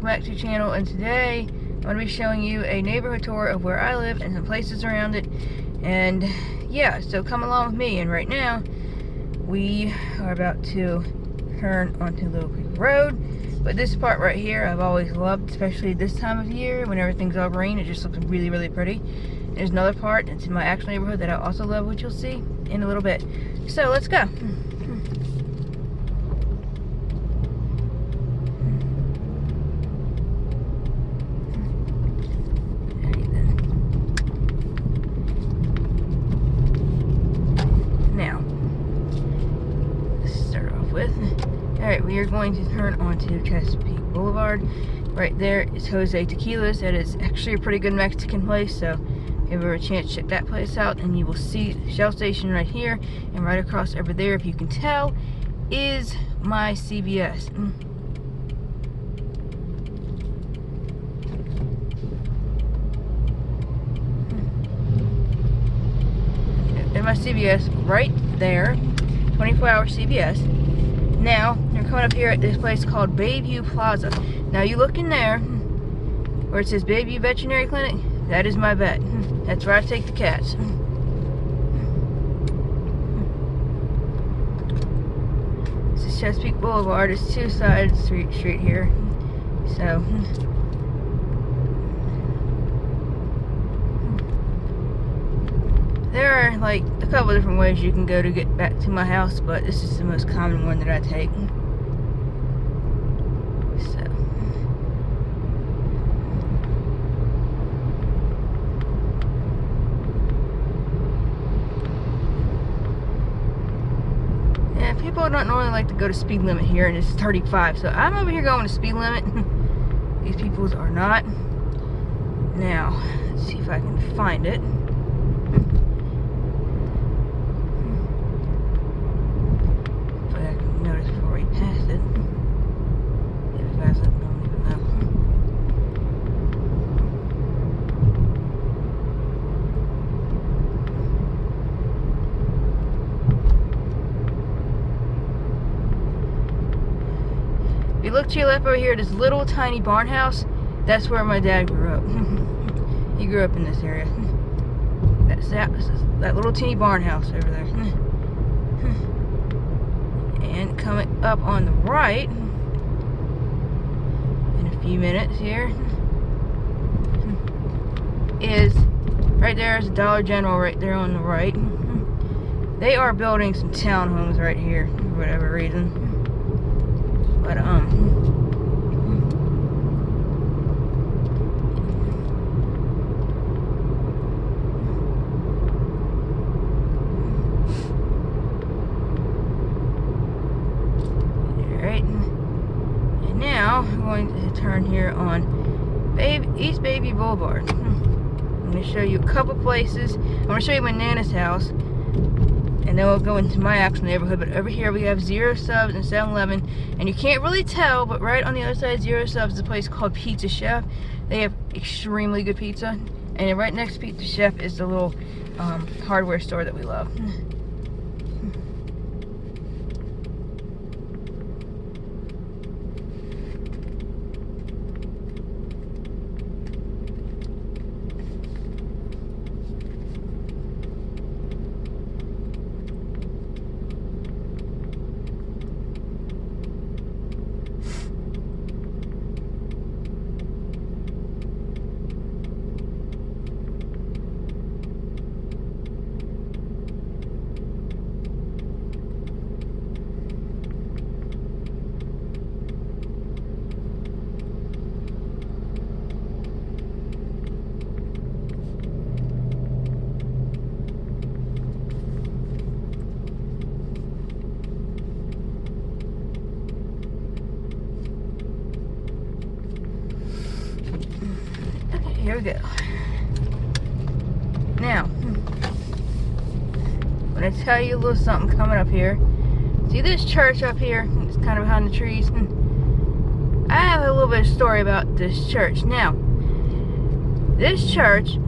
welcome back to the channel, and today I'm going to be showing you a neighborhood tour of where I live and some places around it. And yeah, so come along with me. And right now we are about to turn onto Little Creek Road, but this part right here I've always loved, especially this time of year when everything's all green. It just looks really, really pretty. There's another part that's in my actual neighborhood that I also love, which you'll see in a little bit. So let's go. Alright, we are going to turn onto Chesapeake Boulevard. Right there is Jose Tequila's. That is actually a pretty good Mexican place, so if you ever have a chance, check that place out. And you will see the Shell station right here, and right across over there, if you can tell, is my CVS. And my CVS right there, 24-hour CVS. Now, you're coming up here at this place called Bayview Plaza. Now, you look in there, where it says Bayview Veterinary Clinic, that is my vet. That's where I take the cats. This is Chesapeake Boulevard. It's two-sided street here. So, there are like a couple of different ways you can go to get back to my house, but this is the most common one that I take. So, yeah, people don't normally like to go to speed limit here, and it's 35, so I'm over here going to speed limit. These peoples are not. Now, let's see if I can find it. Past it. If you guys don't even know. If you look to your left over here, this little tiny barn house, that's where my dad grew up. He grew up in this area. That's that little teeny barn house over there. And coming up on the right in a few minutes here is right there is Dollar General right there on the right. They are building some townhomes right here for whatever reason, but and now I'm going to turn here on East Bayview Boulevard. I'm going to show you a couple places. I'm going to show you my Nana's house, and then we'll go into my actual neighborhood. But over here we have Zero Subs and 7-Eleven, and you can't really tell, but right on the other side of Zero Subs is a place called Pizza Chef. They have extremely good pizza, and right next to Pizza Chef is the little hardware store that we love. Here we go. Now, I'm going to tell you a little something coming up here. See this church up here? It's kind of behind the trees. I have a little bit of story about this church. Now, this church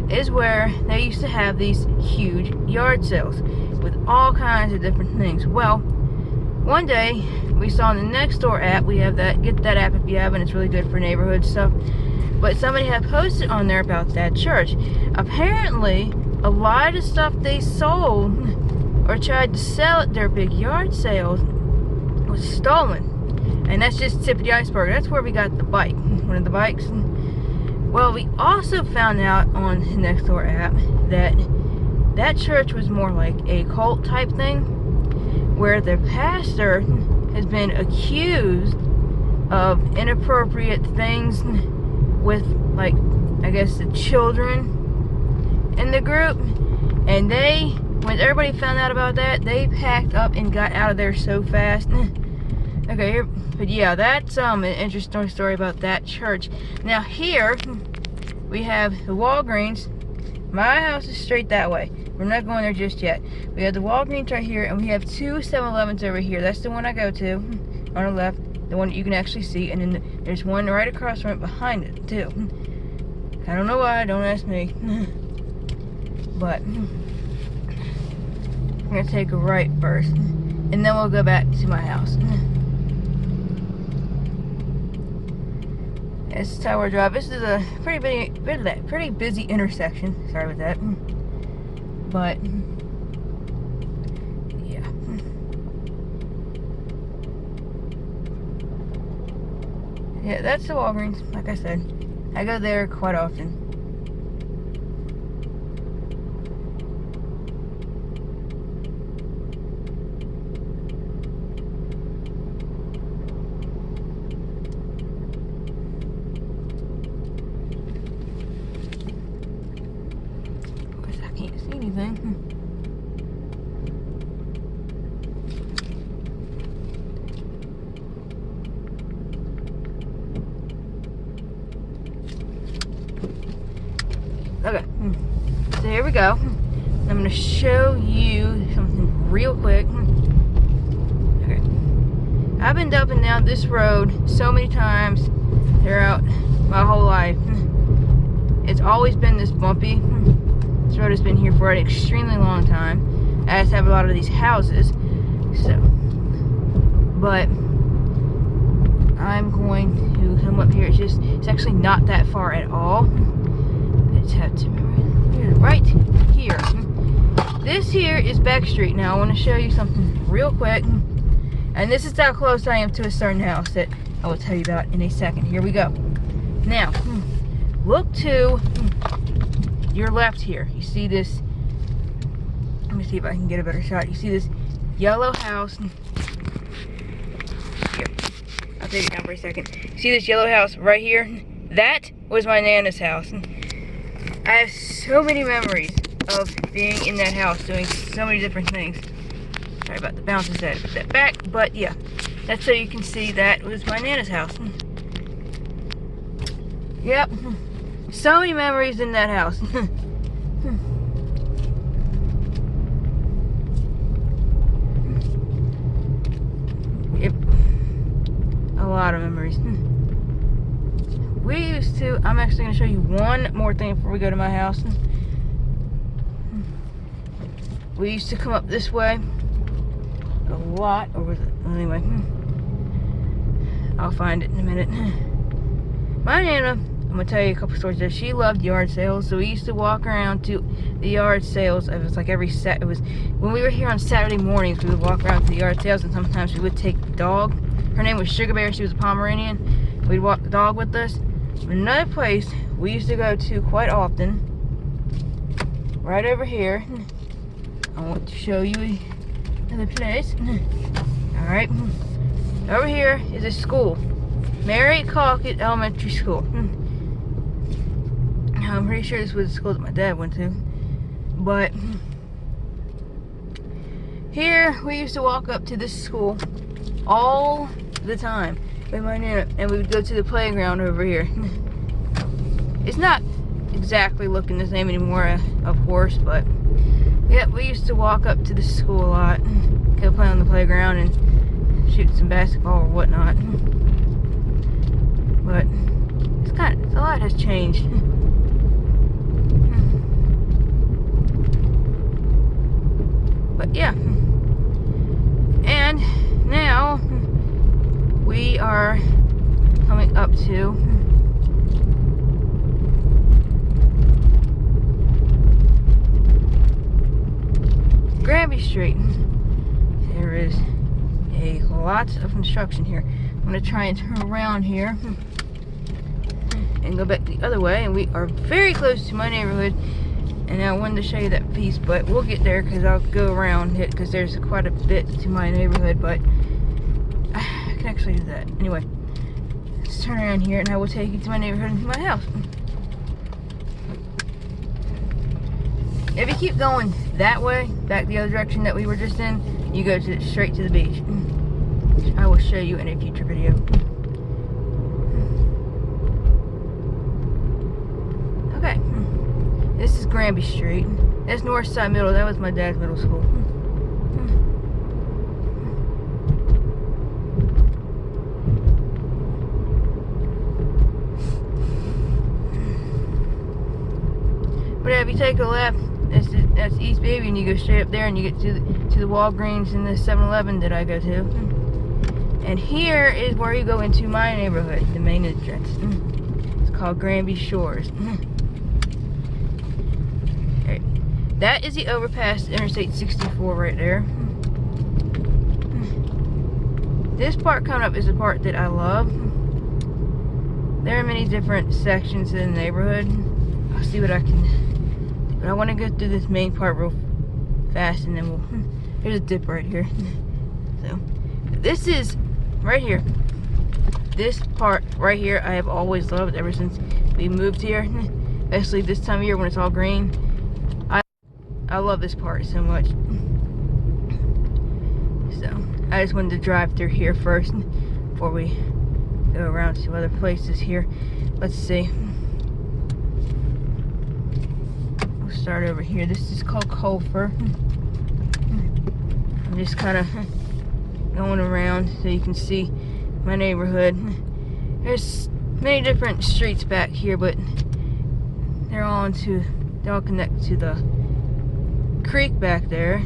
is where they used to have these huge yard sales with all kinds of different things. Well, one day we saw in the Nextdoor app. We have that. Get that app if you haven't. It's really good for neighborhood stuff. But somebody had posted on there about that church. Apparently, a lot of stuff they sold or tried to sell at their big yard sales was stolen. And that's just the tip of the iceberg. That's where we got the bike. One of the bikes. Well, we also found out on the Nextdoor app that that church was more like a cult type thing, where the pastor has been accused of inappropriate things with, like, I guess the children in the group. And they, when everybody found out about that, they packed up and got out of there so fast. Okay, here, but yeah, that's an interesting story about that church. Now here we have the Walgreens. My house is straight that way. We're not going there just yet. We have the Walgreens right here, and we have two 7-Elevens over here. That's the one I go to on the left, the one that you can actually see, and then there's one right across from it behind it too. I don't know why, don't ask me. But I'm gonna take a right first, and then we'll go back to my house. It's Tower Drive. This is a pretty busy intersection. Sorry about that. But yeah. Yeah, that's the Walgreens. Like I said, I go there quite often. Can't see anything. Okay, so here we go. I'm going to show you something real quick. Okay, I've been up and down this road so many times throughout my whole life. It's always been this bumpy. This road has been here for an extremely long time, as have a lot of these houses. So, but I'm going to come up here. It's actually not that far at all. I just have to remember right here. This here is Beck Street. Now I want to show you something real quick, and this is how close I am to a certain house that I will tell you about in a second. Here we go. Now, look to your left here. You see this? Let me see if I can get a better shot. You see this yellow house? Here, I'll take it down for a second. You see this yellow house right here? That was my Nana's house. I have so many memories of being in that house, doing so many different things. Sorry about the bounces that I put that back, but yeah, that's so you can see that was my Nana's house. Yep. So many memories in that house. Yep. A lot of memories. We used to, I'm actually going to show you one more thing before we go to my house. We used to come up this way a lot, or was it, anyway, I'll find it in a minute. My Nana, I'm gonna tell you a couple stories there. She loved yard sales, so we used to walk around to the yard sales. It was like every it was when we were here on Saturday mornings. We would walk around to the yard sales, and sometimes we would take the dog. Her name was Sugar Bear. She was a Pomeranian. We'd walk the dog with us. Another place we used to go to quite often, right over here. I want to show you another place. All right, over here is a school, Mary Crockett Elementary School. I'm pretty sure this was the school that my dad went to. But here we used to walk up to this school all the time with my Nana, and we would go to the playground over here. It's not exactly looking the same anymore, of course, but yeah, we used to walk up to the school a lot, go play on the playground and shoot some basketball or whatnot. But a lot has changed. But yeah, and now we are coming up to Granby Street. There is a lot of construction here. I'm gonna try and turn around here and go back the other way, and we are very close to my neighborhood. And I wanted to show you that piece, but we'll get there because I'll go around it because there's quite a bit to my neighborhood, but I can actually do that. Anyway, let's turn around here and I will take you to my neighborhood and to my house. If you keep going that way, back the other direction that we were just in, you go straight to the beach. I will show you in a future video. Okay, this is Granby Street. That's North Side Middle. That was my dad's middle school. But if you take a left, that's East Baby, and you go straight up there, and you get to the Walgreens and the 7-Eleven that I go to. And here is where you go into my neighborhood, the main entrance. It's called Granby Shores. Okay. That is the overpass, Interstate 64 right there. This part coming up is the part that I love. There are many different sections in the neighborhood. I'll see what I can do. But I want to go through this main part real fast, and then there's a dip right here. So, this is right here. This part right here I have always loved ever since we moved here. Especially this time of year when it's all green. I love this part so much. So, I just wanted to drive through here first before we go around to other places here. Let's see. We'll start over here. This is called Colfer. I'm just kind of going around so you can see my neighborhood. There's many different streets back here, but they're all connected to the creek back there,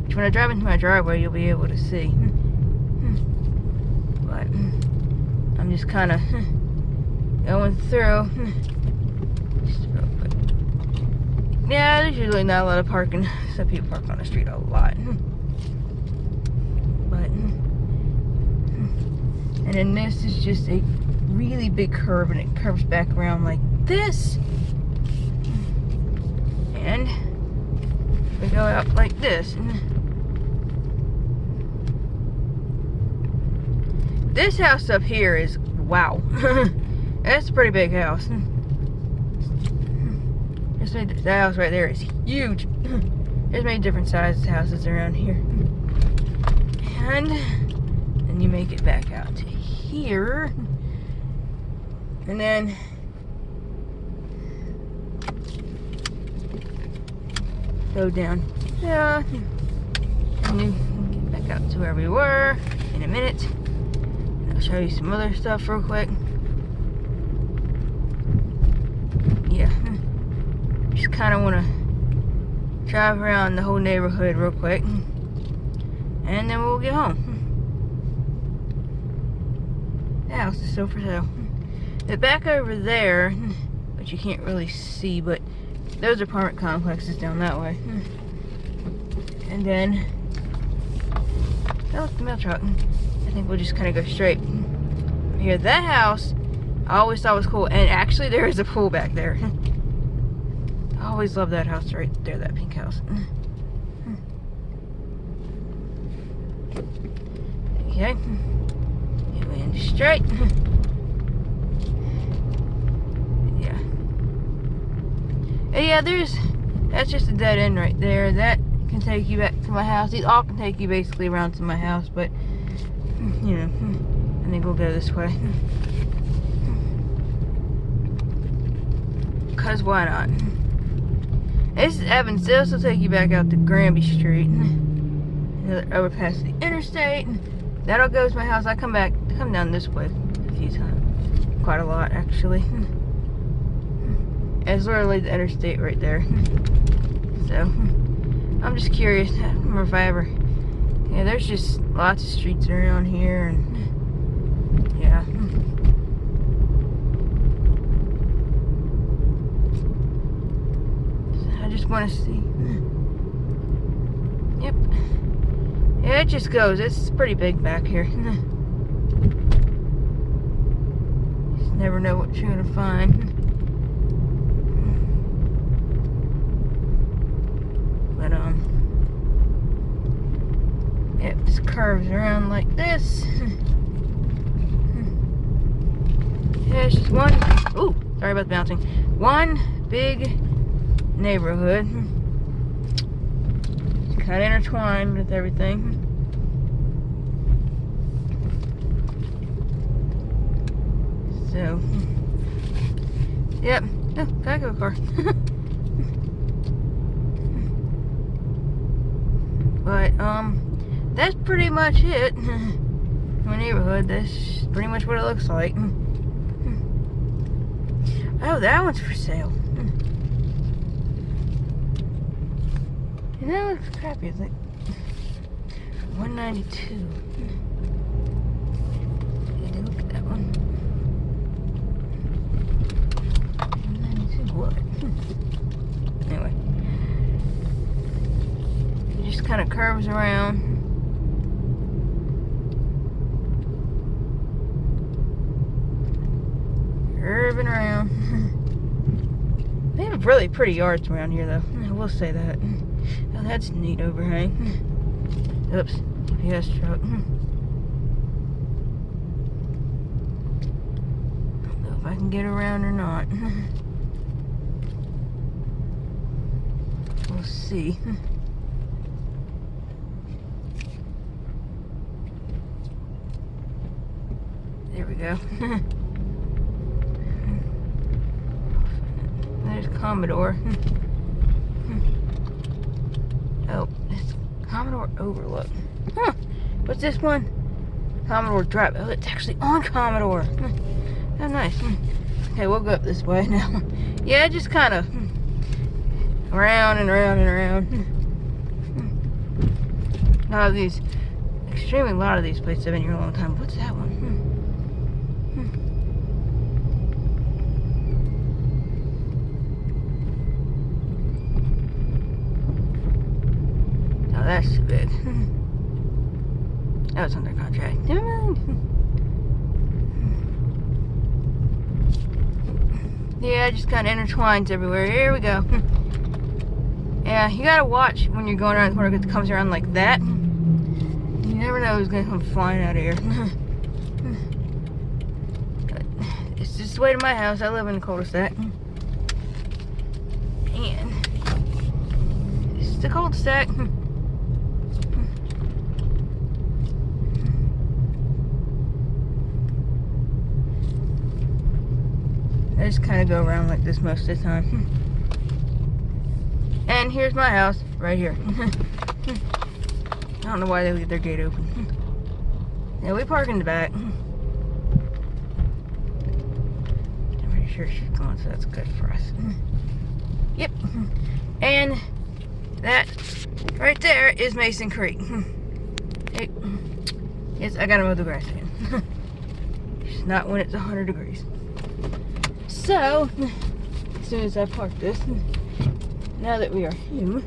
which when I drive into my driveway you'll be able to see. But I'm just kind of going through. Just real quick. Yeah, there's usually not a lot of parking. Some people park on the street a lot. But and then this is just a really big curve, and it curves back around like this. And we go out like this. This house up here is, wow. That's a pretty big house. That house right there is huge. There's many different sized houses around here. And then you make it back out to here. And then go down here, and you get back out to where we were in a minute. And I'll show you some other stuff real quick. Yeah, just kind of want to drive around the whole neighborhood real quick, and then we'll get home. The house is still for sale. The back over there, which you can't really see, but those are apartment complexes down that way. And then, oh, the mail truck. I think we'll just kind of go straight here. That house I always thought was cool, and actually there is a pool back there. I always loved that house right there, that pink house. Okay, get in straight. Yeah, that's just a dead end right there. That can take you back to my house. These all can take you basically around to my house, but you know, I think we'll go this way. Cause why not? This is Evans. This will take you back out to Granby Street. Overpass the interstate. That'll go to my house. I come down this way a few times. Quite a lot, actually. It's literally the interstate right there. So, I'm just curious. I don't remember if I ever Yeah, there's just lots of streets around here, and yeah. So I just want to see. Yep. Yeah, it just goes. It's pretty big back here. Just never know what you're gonna find. But it just curves around like this. Yeah, it's just one. Ooh, sorry about the bouncing. One big neighborhood. It's kind of intertwined with everything. So, yep. Oh, gotta go car. But that's pretty much it. My neighborhood. That's pretty much what it looks like. Oh, that one's for sale. And that looks crappy. It's like $192. Yeah, look at that one. $192. What? Anyway, it just kind of curves around. Curving around. They have really pretty yards around here, though. I will say that. Oh, that's a neat overhang. Oops, UPS truck. I don't know if I can get around or not. We'll see. There we go. There's Commodore. Oh, it's Commodore Overlook. Huh, what's this one? Commodore Drive. Oh, it's actually on Commodore. Oh, nice. Okay, we'll go up this way now. Yeah, just kind of around and around and around. A lot of these places have been here a long time. What's that one? Oh, that's too big. That was under contract. Never mind. Yeah, it just kind of intertwines everywhere. Here we go. Yeah, you gotta watch when you're going around the corner because it comes around like that. You never know who's gonna come flying out of here. It's just the way to my house. I live in a cul-de-sac. And it's the cul-de-sac. I just kind of go around like this most of the time. And here's my house, right here. I don't know why they leave their gate open. Yeah, we park in the back. I'm pretty sure she's gone, so that's good for us. Yep. And that right there is Mason Creek. Hey. Yes, I gotta mow the grass again. It's not when it's 100 degrees. So, as soon as I park this, now that we are here,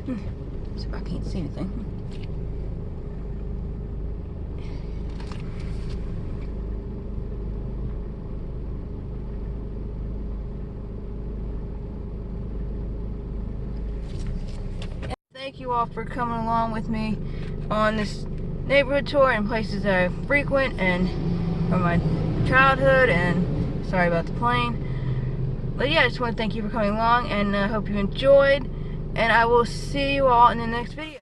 so I can't see anything. Thank you all for coming along with me on this neighborhood tour and places that I frequent and from my childhood, and sorry about the plane. But yeah, I just want to thank you for coming along, and I hope you enjoyed, and I will see you all in the next video.